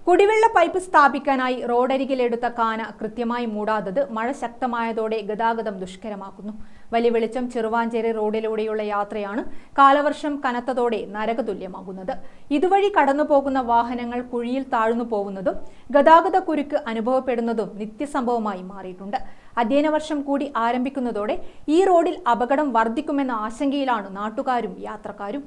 കുടിവെള്ള പൈപ്പ് സ്ഥാപിക്കാനായി റോഡരികിലെടുത്ത കാന കൃത്യമായി മൂടാത്തത് മഴ ശക്തമായതോടെ ഗതാഗതം ദുഷ്കരമാക്കുന്നു. വലിയ വെളിച്ചം ചെറുവാഞ്ചേരി റോഡിലൂടെയുള്ള യാത്രയാണ് കാലവർഷം കനത്തതോടെ നരകതുല്യമാകുന്നത്. ഇതുവഴി കടന്നുപോകുന്ന വാഹനങ്ങൾ കുഴിയിൽ താഴ്ന്നു പോകുന്നതും ഗതാഗത കുരുക്ക് അനുഭവപ്പെടുന്നതും നിത്യസംഭവമായി മാറിയിട്ടുണ്ട്. അധ്യയന വർഷം കൂടി ആരംഭിക്കുന്നതോടെ ഈ റോഡിൽ അപകടം വർദ്ധിക്കുമെന്ന ആശങ്കയിലാണ് നാട്ടുകാരും യാത്രക്കാരും.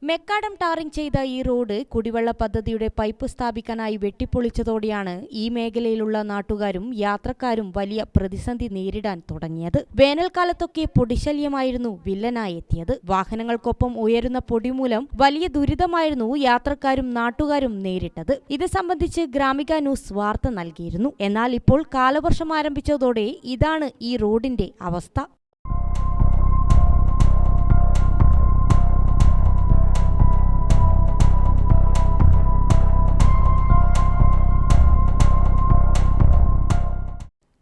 മെക്കാഡം ടാറിംഗ് ചെയ്ത ഈ റോഡ് കുടിവെള്ള പദ്ധതിയുടെ പൈപ്പ് സ്ഥാപിക്കാനായി വെട്ടിപ്പൊളിച്ചതോടെയാണ് ഈ മേഖലയിലുള്ള നാട്ടുകാരും യാത്രക്കാരും വലിയ പ്രതിസന്ധി നേരിടാൻ തുടങ്ങിയത്. വേനൽക്കാലത്തൊക്കെ പൊടിശല്യമായിരുന്നു വില്ലനായി എത്തിയത്. വാഹനങ്ങൾക്കൊപ്പം ഉയരുന്ന പൊടി മൂലം വലിയ ദുരിതമായിരുന്നു യാത്രക്കാരും നാട്ടുകാരും നേരിട്ടത്. ഇത് സംബന്ധിച്ച് ഗ്രാമിക ന്യൂസ് വാർത്ത നൽകിയിരുന്നു. എന്നാൽ ഇപ്പോൾ കാലവർഷം ആരംഭിച്ചതോടെ ഇതാണ് ഈ റോഡിന്റെ അവസ്ഥ.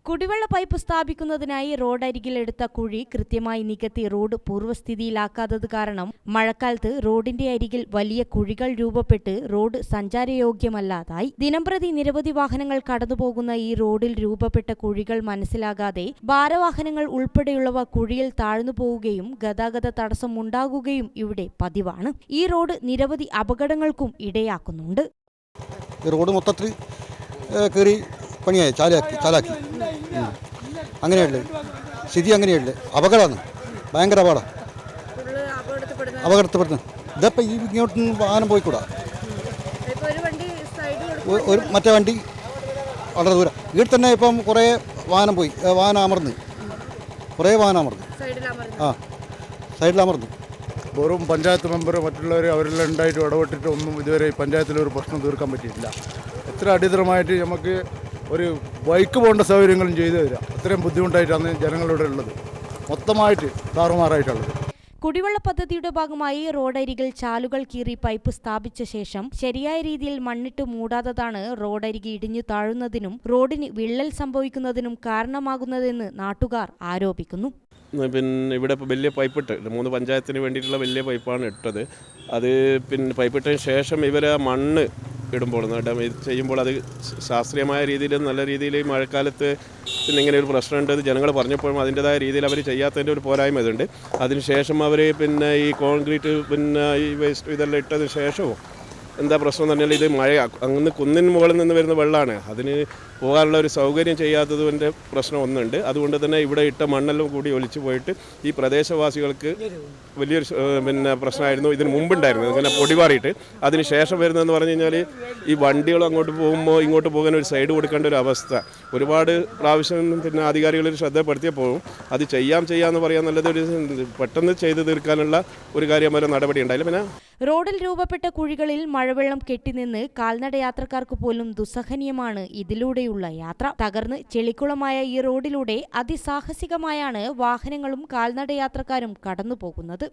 കുടിവെള്ള പൈപ്പ് സ്ഥാപിക്കുന്നതിനായി റോഡരികിലെടുത്ത കുഴി കൃത്യമായി നികത്തി റോഡ് പൂർവ്വസ്ഥിതിയിലാക്കാത്തത് കാരണം മഴക്കാലത്ത് റോഡിന്റെ അരികിൽ വലിയ കുഴികൾ രൂപപ്പെട്ട് റോഡ് സഞ്ചാരയോഗ്യമല്ലാതായി. ദിനംപ്രതി നിരവധി വാഹനങ്ങൾ കടന്നുപോകുന്ന ഈ റോഡിൽ രൂപപ്പെട്ട കുഴികൾ മനസ്സിലാകാതെ ഭാരവാഹനങ്ങൾ ഉൾപ്പെടെയുള്ളവ കുഴിയിൽ താഴ്ന്നു പോവുകയും ഗതാഗത തടസ്സം ഉണ്ടാകുകയും ഇവിടെ പതിവാണ്. ഈ റോഡ് നിരവധി അപകടങ്ങൾക്കും ഇടയാക്കുന്നുണ്ട്. റോഡ് മൊത്തത്തിൽ പണിയായി ചാലാക്കി അങ്ങനെയുള്ളത് സ്ഥിതി അങ്ങനെയുള്ളത്. അപകടമാണ്, ഭയങ്കര അപകടപ്പെടുന്നു. ഇതപ്പോൾ ഈ ഇങ്ങോട്ടൊന്നും വാഹനം പോയിക്കൂടാ. ഒരു മറ്റേ വണ്ടി വളരെ ദൂരം ഇവിടെ തന്നെ ഇപ്പം കുറേ വാഹനം അമർന്ന് സൈഡിൽ അമർന്നു. വെറും പഞ്ചായത്ത് മെമ്പർ മറ്റുള്ളവർ അവരെല്ലാം ഉണ്ടായിട്ട് ഇടപെട്ടിട്ട് ഒന്നും ഇതുവരെ പഞ്ചായത്തിലൊരു പ്രശ്നം തീർക്കാൻ പറ്റിയിട്ടില്ല. എത്ര അടിയന്തരമായിട്ട് നമുക്ക് ഒരു ബൈക്ക് പോകേണ്ട സൗകര്യങ്ങളും ചെയ്തു തരാം. അത്രയും ബുദ്ധിമുട്ടായിട്ടാണ് ജനങ്ങളിവിടെ ഉള്ളത്, മൊത്തമായിട്ട് താറുമാറായിട്ടുള്ളത്. കുടിവെള്ള പദ്ധതിയുടെ ഭാഗമായി റോഡരികിൽ ചാലുകൾ കീറി പൈപ്പ് സ്ഥാപിച്ച ശേഷം ശരിയായ രീതിയിൽ മണ്ണിട്ട് മൂടാത്തതാണ് റോഡരികി ഇടിഞ്ഞു താഴുന്നതിനും റോഡിന് വിള്ളൽ സംഭവിക്കുന്നതിനും കാരണമാകുന്നതെന്ന് നാട്ടുകാർ ആരോപിക്കുന്നു. പിന്നെ ഇവിടെ ഇപ്പോൾ വലിയ പൈപ്പ് ഇട്ട് 3 പഞ്ചായത്തിന് വേണ്ടിയിട്ടുള്ള വലിയ പൈപ്പാണ് ഇട്ടത്. അത് പിന്നെ പൈപ്പ് ഇട്ടതിന് ശേഷം ഇവർ മണ്ണ് ഇടുമ്പോൾ ചെയ്യുമ്പോൾ അത് ശാസ്ത്രീയമായ രീതിയിൽ നല്ല രീതിയിൽ മഴക്കാലത്ത് പിന്നെ ഇങ്ങനെ ഒരു പ്രശ്നമുണ്ട് ജനങ്ങൾ പറഞ്ഞപ്പോഴും അതിൻ്റെതായ രീതിയിൽ അവർ ചെയ്യാത്തതിൻ്റെ ഒരു പോരായ്മ ഇതുണ്ട്. അതിനുശേഷം അവർ പിന്നെ ഈ കോൺക്രീറ്റ് പിന്നെ ഈ വേസ്റ്റ് ഇതെല്ലാം ഇട്ടതിന് ശേഷവും എന്താ പ്രശ്നം എന്ന് പറഞ്ഞാൽ ഇത് മഴ അങ്ങ് കുന്നിന് മുകളിൽ നിന്ന് വരുന്ന വെള്ളമാണ്. അതിന് പോകാനുള്ള ഒരു സൗകര്യം ചെയ്യാത്തതിൻ്റെ പ്രശ്നം ഒന്നുണ്ട്. അതുകൊണ്ട് തന്നെ ഇവിടെ ഇട്ട മണ്ണെല്ലാം കൂടി ഒലിച്ചു പോയിട്ട് ഈ പ്രദേശവാസികൾക്ക് വലിയൊരു പിന്നെ പ്രശ്നമായിരുന്നു ഇതിന് മുമ്പുണ്ടായിരുന്നു. ഇങ്ങനെ പൊടിപാറിയിട്ട് അതിന് ശേഷം വരുന്നതെന്ന് പറഞ്ഞു കഴിഞ്ഞാൽ ഈ വണ്ടികൾ അങ്ങോട്ട് പോകുമ്പോൾ ഇങ്ങോട്ട് പോകാൻ ഒരു സൈഡ് കൊടുക്കേണ്ട ഒരു അവസ്ഥ. ഒരുപാട് പ്രാവശ്യം പിന്നെ അധികാരികൾ ശ്രദ്ധപ്പെടുത്തിയപ്പോഴും അത് ചെയ്യാമെന്ന് പറയാൻ നല്ലതൊരു പെട്ടെന്ന് ചെയ്ത് തീർക്കാനുള്ള ഒരു കാര്യം വരെ നടപടി ഉണ്ടായില്ല. പിന്നെ റോഡിൽ രൂപപ്പെട്ട കുഴികളിൽ മഴവെള്ളം കെട്ടിനിന്ന് കാൽനട യാത്രക്കാർക്ക് പോലും ദുസ്സഹനീയമാണ് ഇതിലൂടെയുള്ള യാത്ര. തകർന്ന് ചെളിക്കുളമായ ഈ റോഡിലൂടെ അതിസാഹസികമായാണ് വാഹനങ്ങളും കാൽനട യാത്രക്കാരും കടന്നുപോകുന്നത്.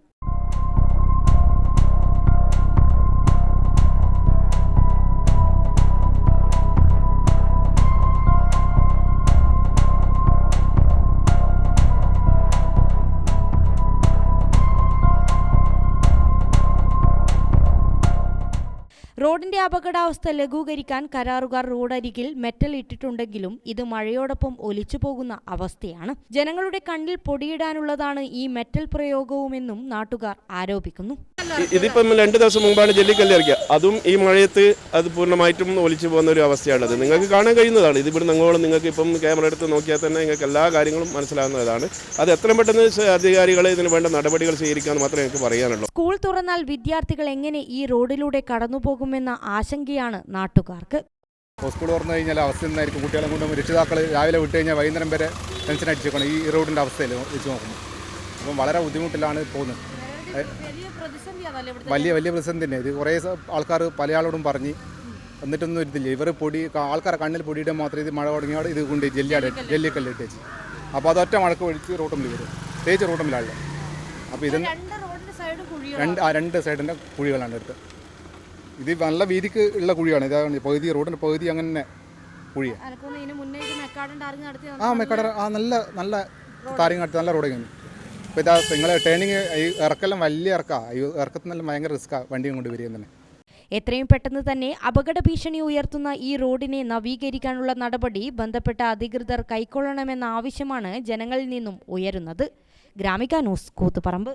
റോഡിന്റെ അപകടാവസ്ഥ ലഘൂകരിക്കാൻ കരാറുകാർ റോഡരികിൽ മെറ്റൽ ഇട്ടിട്ടുണ്ടെങ്കിലും ഇത് മഴയോടൊപ്പം ഒലിച്ചു പോകുന്ന അവസ്ഥയാണ്. ജനങ്ങളുടെ കണ്ണിൽ പൊടിയിടാനുള്ളതാണ് ഈ മെറ്റൽ പ്രയോഗവുമെന്നും നാട്ടുകാർ ആരോപിക്കുന്നു. ഇതിപ്പം 2 ദിവസം മുമ്പാണ് ജല്ലിക്കല്ല് ഇറക്കിയ, അതും ഈ മഴയത്ത് അത് പൂർണ്ണമായിട്ടും ഒലിച്ചു പോകുന്ന ഒരു അവസ്ഥയാണത്. നിങ്ങൾക്ക് കാണാൻ കഴിയുന്നതാണ്. ഇതിവിടെ നിങ്ങൾക്ക് ഇപ്പം ക്യാമറ എടുത്ത് നോക്കിയാൽ തന്നെ നിങ്ങൾക്ക് എല്ലാ കാര്യങ്ങളും മനസ്സിലാകുന്നതാണ്. അത് എത്രയും പെട്ടെന്ന് അധികാരികളെ ഇതിന് വേണ്ട നടപടികൾ സ്വീകരിക്കാമെന്ന് മാത്രമേ എനിക്ക് പറയാനുള്ളൂ. സ്കൂൾ തുറന്നാൽ വിദ്യാർത്ഥികൾ എങ്ങനെ ഈ റോഡിലൂടെ കടന്നുപോകുമെന്ന ആശങ്കയാണ് നാട്ടുകാർക്ക്. സ്കൂൾ തുറന്നു കഴിഞ്ഞാൽ അവസ്ഥ എന്തായിരിക്കും? കുട്ടികളെ കൊണ്ട് രക്ഷിതാക്കൾ രാവിലെ വിട്ട് കഴിഞ്ഞാൽ വൈകുന്നേരം വരെ ടെൻഷൻ അടിച്ചേക്കണം ഈ റോഡിൻ്റെ അവസ്ഥയിൽ വെച്ച് നോക്കുമ്പോൾ. അപ്പം വളരെ ബുദ്ധിമുട്ടിലാണ് പോകുന്നത്. വലിയ പ്രതിസന്ധി തന്നെ ഇത്. കുറേ ആൾക്കാർ പല ആളോടും പറഞ്ഞ് എന്നിട്ടൊന്നും ഇതില്ല. ഇവർ ആൾക്കാരെ കണ്ണിൽ പൊടിയിടാൻ മാത്രമേ ഇത് മഴ തുടങ്ങിയോടെ ഇത് കൊണ്ട് ജല്ലിക്കല്ല് ഇട്ടേച്ച്. അപ്പോൾ അതൊറ്റ മഴക്ക് ഒഴിച്ച് റോട്ടമിൽ വരും, തേച്ച് റോട്ടമിലാണല്ലോ. അപ്പോൾ ഇത് 2 സൈഡിൻ്റെ കുഴികളാണ് എടുത്ത്. ഇത് നല്ല വീതിക്ക് ഉള്ള കുഴിയാണ്. ഇതാണ് പകുതി റോഡിൻ്റെ പകുതി അങ്ങനെ കുഴിയാണ്. മെക്കാഡൻ നല്ല താരിങ് നടത്തി നല്ല റോഡ് കഴിഞ്ഞു. ഇപ്പോൾ ഇതാ നിങ്ങൾ ടേണിങ് ഈ ഇറക്കെല്ലാം വലിയ ഇറക്കമാണ്. ഈ ഇറക്കത്തിൽ നല്ല ഭയങ്കര റിസ്ക്കാണ് വണ്ടിയും കൊണ്ട് വരിക തന്നെ. എത്രയും പെട്ടെന്ന് തന്നെ അപകട ഭീഷണി ഉയർത്തുന്ന ഈ റോഡിനെ നവീകരിക്കാനുള്ള നടപടി ബന്ധപ്പെട്ട അധികൃതർ കൈക്കൊള്ളണമെന്ന ആവശ്യമാണ് ജനങ്ങളിൽ നിന്നും ഉയരുന്നത്. Gramika news, Koothuparamba.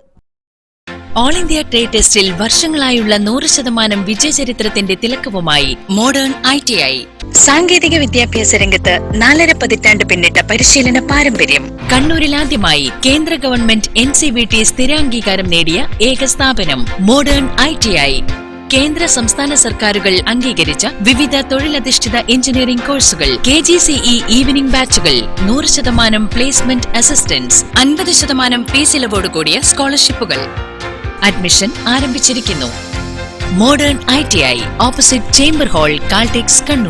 All India trade ടെസ്റ്റിൽ വർഷങ്ങളായുള്ള 100% വിജയചരിത്രത്തിന്റെ തിലക്കവുമായി മോഡേൺ ITI. സാങ്കേതിക വിദ്യാഭ്യാസ രംഗത്ത് 4.5 പതിറ്റാണ്ട് പിന്നിട്ട പരിശീലന പാരമ്പര്യം. കണ്ണൂരിൽ ആദ്യമായി കേന്ദ്ര ഗവൺമെന്റ് NCVT സ്ഥിരാംഗീകാരം നേടിയ ഏക സ്ഥാപനം മോഡേൺ ITI. കേന്ദ്ര സംസ്ഥാന സർക്കാരുകൾ അംഗീകരിച്ച വിവിധ തൊഴിലധിഷ്ഠിത എഞ്ചിനീയറിംഗ് കോഴ്സുകൾ, KGCE ഈവനിംഗ് ബാച്ചുകൾ, 100% പ്ലേസ്മെന്റ് അസിസ്റ്റൻസ്, 50% ഫീസ് ഇളവോട് കൂടിയ സ്കോളർഷിപ്പുകൾ. അഡ്മിഷൻ ആരംഭിച്ചിരിക്കുന്നു. Modern ITI, opposite chamber hall, Caltex, Kannur.